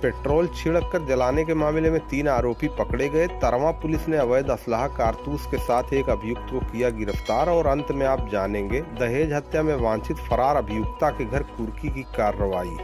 Petrol छिड़क कर जलाने के मामले में 3 आरोपी पकड़े गए। तरवा पुलिस ने अवैध असलाह कारतूस के साथ एक अभियुक्त को किया गिरफ्तार। और अंत में आप जानेंगे दहेज हत्या में वांछित फरार अभियुक्ता के घर कुर्की की कार्रवाई।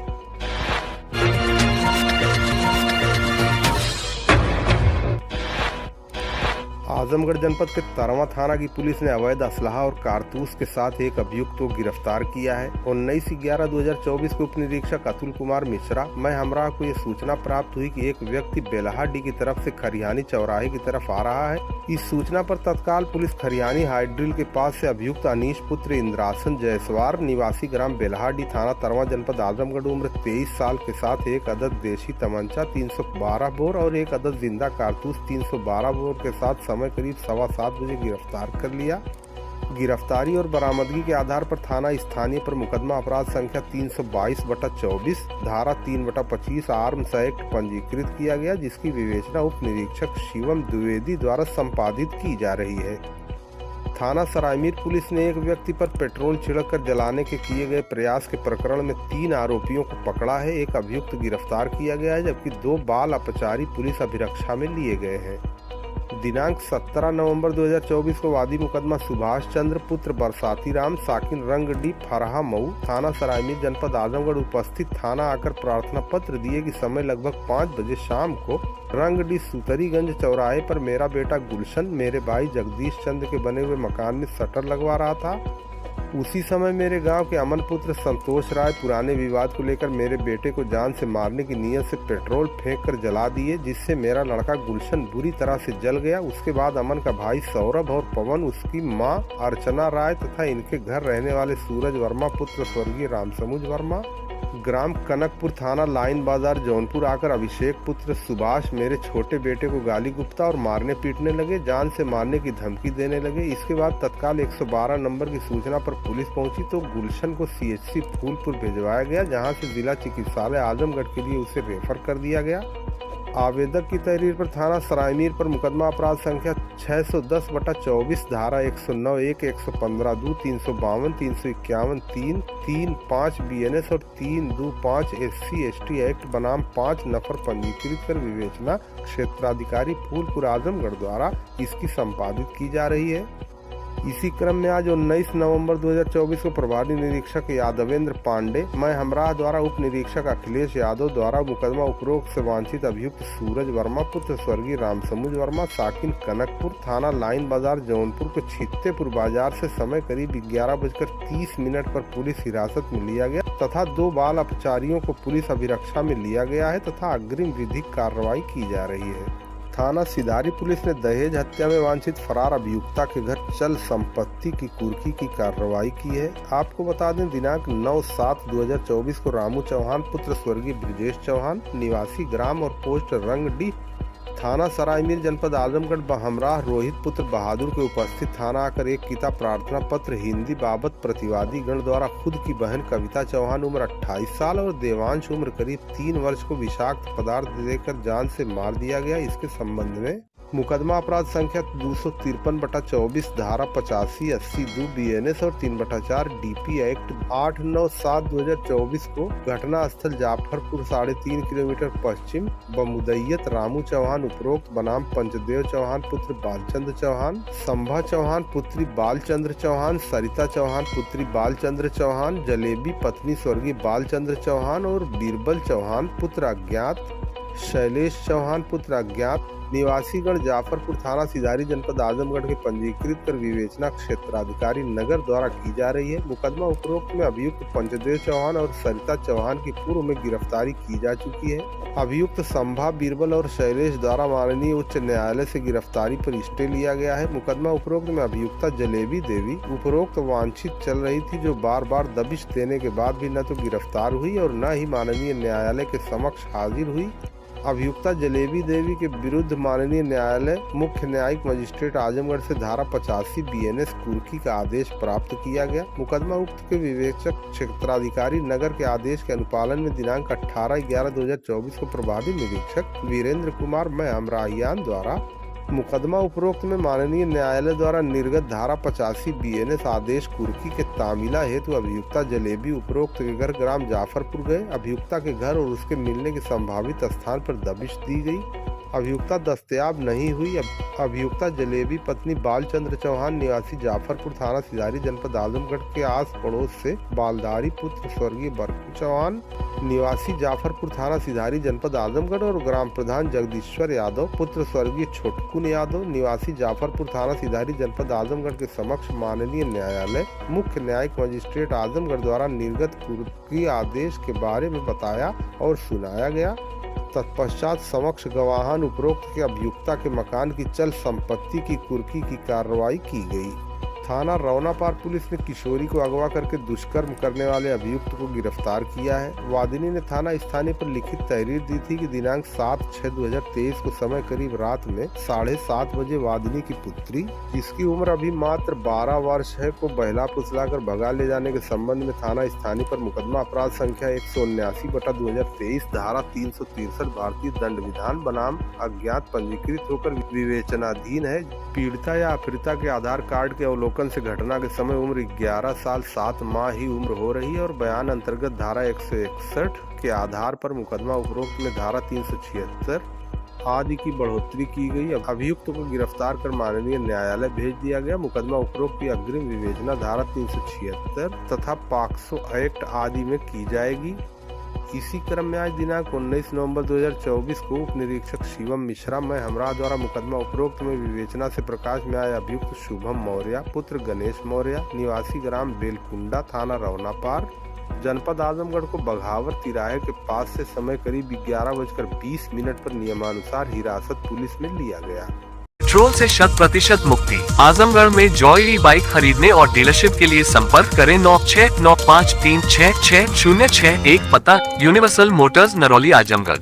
आजमगढ़ जनपद के तरवा थाना की पुलिस ने अवैध असलाह और कारतूस के साथ एक अभियुक्त को गिरफ्तार किया है। 19/11/2024 को उप निरीक्षक अतुल कुमार मिश्रा मैं हमरा को ये सूचना प्राप्त हुई कि एक व्यक्ति बेलहाडी की तरफ से खरियानी चौराहे की तरफ आ रहा है। इस सूचना पर तत्काल पुलिस खरियानी हाइड्रिल के पास से अभियुक्त अनीश पुत्र इंद्रासन जायसवाल निवासी ग्राम बेलहाडी थाना तरवा जनपद आजमगढ़ उम्र 23 साल के साथ एक अदद देशी तमंचा 312 बोर और एक अदद जिंदा कारतूस 312 बोर के साथ समय करीब 7:15 बजे गिरफ्तार कर लिया। गिरफ्तारी और बरामदगी के आधार पर थाना स्थानीय पर मुकदमा अपराध संख्या 322/24 धारा 3/25 आर्म्स एक्ट पंजीकृत किया गया, जिसकी विवेचना उप निरीक्षक शिवम द्विवेदी द्वारा संपादित की जा रही है। थाना सरायमीर पुलिस ने एक व्यक्ति पर पेट्रोल छिड़क कर जलाने के किए गए प्रयास के प्रकरण में 3 आरोपियों को पकड़ा है। एक अभियुक्त गिरफ्तार किया गया है, जबकि 2 बाल अपचारी पुलिस अभिरक्षा में लिए गए हैं। दिनांक 17 नवंबर 2024 को वादी मुकदमा सुभाष चंद्र पुत्र बरसाती राम साकिन रंगडी फरहा मऊ थाना सरायमीर जनपद आजमगढ़ उपस्थित थाना आकर प्रार्थना पत्र दिए कि समय लगभग 5 बजे शाम को रंगडी सुतरीगंज चौराहे पर मेरा बेटा गुलशन मेरे भाई जगदीश चंद्र के बने हुए मकान में शटर लगवा रहा था। उसी समय मेरे गांव के अमन पुत्र संतोष राय पुराने विवाद को लेकर मेरे बेटे को जान से मारने की नीयत से पेट्रोल फेंक कर जला दिए, जिससे मेरा लड़का गुलशन बुरी तरह से जल गया। उसके बाद अमन का भाई सौरभ और पवन, उसकी मां अर्चना राय तथा इनके घर रहने वाले सूरज वर्मा पुत्र स्वर्गीय रामसमुज वर्मा ग्राम कनकपुर थाना लाइन बाजार जौनपुर आकर अभिषेक पुत्र सुभाष मेरे छोटे बेटे को गाली गुप्ता और मारने पीटने लगे, जान से मारने की धमकी देने लगे। इसके बाद तत्काल 112 नंबर की सूचना पर पुलिस पहुंची तो गुलशन को CHC फूलपुर भिजवाया गया, जहां से जिला चिकित्सालय आजमगढ़ के लिए उसे रेफर कर दिया गया। आवेदक की तहरीर पर थाना सरायमीर पर मुकदमा अपराध संख्या 610/24 धारा 109(1), 115(2), 352, 351, 335 BNS और 325 SC/ST एक्ट बनाम 5 नफर पंजीकृत कर विवेचना क्षेत्राधिकारी फूलपुर आजमगढ़ द्वारा इसकी संपादित की जा रही है। इसी क्रम में आज 19 नवंबर 2024 को प्रभारी निरीक्षक यादवेंद्र पांडे मैं हमराह द्वारा उप निरीक्षक अखिलेश यादव द्वारा मुकदमा उपरोक्त से वांछित अभियुक्त सूरज वर्मा पुत्र स्वर्गीय रामसमुज वर्मा साकिन कनकपुर थाना लाइन बाजार जौनपुर को छित्तेपुर बाजार से समय करीब 11:30 पर पुलिस हिरासत में लिया गया तथा 2 बाल अपचारियों को पुलिस अभिरक्षा में लिया गया है तथा अग्रिम विधिक कार्रवाई की जा रही है। थाना सिधारी पुलिस ने दहेज हत्या में वांछित फरार अभियुक्ता के घर चल संपत्ति की कुर्की की कार्रवाई की है। आपको बता दें दिनांक 9/7/2024 को रामू चौहान पुत्र स्वर्गीय ब्रिजेश चौहान निवासी ग्राम और पोस्ट रंगडी थाना सरायमीर जनपद आजमगढ़ हमराह रोहित पुत्र बहादुर के उपस्थित थाना आकर एक किताब प्रार्थना पत्र हिंदी बाबत प्रतिवादी गण द्वारा खुद की बहन कविता चौहान उम्र 28 साल और देवांश उम्र करीब 3 वर्ष को विषाक्त पदार्थ देकर जान से मार दिया गया। इसके संबंध में मुकदमा अपराध संख्या 253/24 धारा 85/80 BNS और 3/4 DP एक्ट 8/9/7/2024 को घटना स्थल जाफरपुर 3.5 किलोमीटर पश्चिम बमुदैयत रामू चौहान उपरोक्त बनाम पंचदेव चौहान पुत्र बालचंद्र चौहान, संभा चौहान पुत्री बालचंद्र चौहान, सरिता चौहान पुत्री बालचंद्र चौहान, जलेबी पत्नी स्वर्गीय बालचंद्र चौहान और बीरबल चौहान पुत्र अज्ञात, शैलेश चौहान पुत्र अज्ञात निवासीगण जाफरपुर थाना सिधारी जनपद आजमगढ़ के पंजीकृत कर विवेचना क्षेत्राधिकारी नगर द्वारा की जा रही है। मुकदमा उपरोक्त में अभियुक्त पंचदेव चौहान और सरिता चौहान की पूर्व में गिरफ्तारी की जा चुकी है। अभियुक्त संभा बीरबल और शैलेश द्वारा माननीय उच्च न्यायालय से गिरफ्तारी पर स्टे लिया गया है। मुकदमा उपरोक्त में अभियुक्ता जलेबी देवी उपरोक्त वांछित चल रही थी, जो बार बार दबिश देने के बाद भी न तो गिरफ्तार हुई और न ही माननीय न्यायालय के समक्ष हाजिर हुई। अभियुक्ता जलेबी देवी के विरुद्ध माननीय न्यायालय मुख्य न्यायिक मजिस्ट्रेट आजमगढ़ से धारा 85 BNS कुर्की का आदेश प्राप्त किया गया। मुकदमा उक्त के विवेचक क्षेत्राधिकारी नगर के आदेश के अनुपालन में दिनांक 18/11/2024 को प्रभारी निरीक्षक वीरेंद्र कुमार मैं हमराहियान द्वारा मुकदमा उपरोक्त में माननीय न्यायालय द्वारा निर्गत धारा 85 BNS आदेश कुर्की के तामीला हेतु अभियुक्ता जलेबी उपरोक्त के घर ग्राम जाफरपुर गए। अभियुक्ता के घर और उसके मिलने के संभावित स्थान पर दबिश दी गई। अभियुक्ता दस्तयाब नहीं हुई। अभियुक्ता जलेबी पत्नी बालचंद्र चौहान निवासी जाफरपुर थाना सिधारी जनपद आजमगढ़ के आस पड़ोस से बालदारी पुत्र स्वर्गीय बरकू चौहान निवासी जाफरपुर थाना सिधारी जनपद आजमगढ़ और ग्राम प्रधान जगदीश्वर यादव पुत्र स्वर्गीय छोटकुन यादव निवासी जाफरपुर थाना सिधारी जनपद आजमगढ़ के समक्ष माननीय न्यायालय मुख्य न्यायिक मजिस्ट्रेट आजमगढ़ द्वारा निर्गत कुर्की आदेश के बारे में बताया और सुनाया गया। तत्पश्चात समक्ष गवाहान उपरोक्त के अभियुक्ता के मकान की चल संपत्ति की कुर्की की कार्रवाई की गई। थाना रौनापार पुलिस ने किशोरी को अगवा करके दुष्कर्म करने वाले अभियुक्त को गिरफ्तार किया है। वादिनी ने थाना स्थानीय पर लिखित तहरीर दी थी कि दिनांक 7/6/2023 को समय करीब रात में 7:30 बजे वादिनी की पुत्री, जिसकी उम्र अभी मात्र 12 वर्ष है, को बहला फुसलाकर भगा ले जाने के संबंध में थाना स्थानीय पर मुकदमा अपराध संख्या 179/2023 धारा 363 भारतीय दंड विधान बनाम अज्ञात पंजीकृत होकर विवेचनाधीन है। पीड़िता या अपहृता के आधार कार्ड के अवलोकन से घटना के समय उम्र 11 साल 7 माह ही उम्र हो रही है और बयान अंतर्गत धारा 161 के आधार पर मुकदमा उपरोक्त में धारा 376 आदि की बढ़ोतरी की गई। अभियुक्त को गिरफ्तार कर माननीय न्यायालय भेज दिया गया। मुकदमा उपरोक्त की अग्रिम विवेचना धारा 376 तथा पॉक्सो एक्ट आदि में की जाएगी। इसी क्रम में आज दिनांक 19 नवंबर 2024 को उप निरीक्षक शिवम मिश्रा मैं हमरा द्वारा मुकदमा उपरोक्त में विवेचना से प्रकाश में आए अभियुक्त शुभम मौर्य पुत्र गणेश मौर्य निवासी ग्राम बेलकुंडा थाना रौनापार जनपद आजमगढ़ को बघावर तिराहे के पास से समय करीब 11:20 पर नियमानुसार हिरासत पुलिस में लिया गया। पेट्रोल से 100% मुक्ति। आजमगढ़ में जॉय ई बाइक खरीदने और डीलरशिप के लिए संपर्क करें 9695366061। पता यूनिवर्सल मोटर्स नरौली आजमगढ़।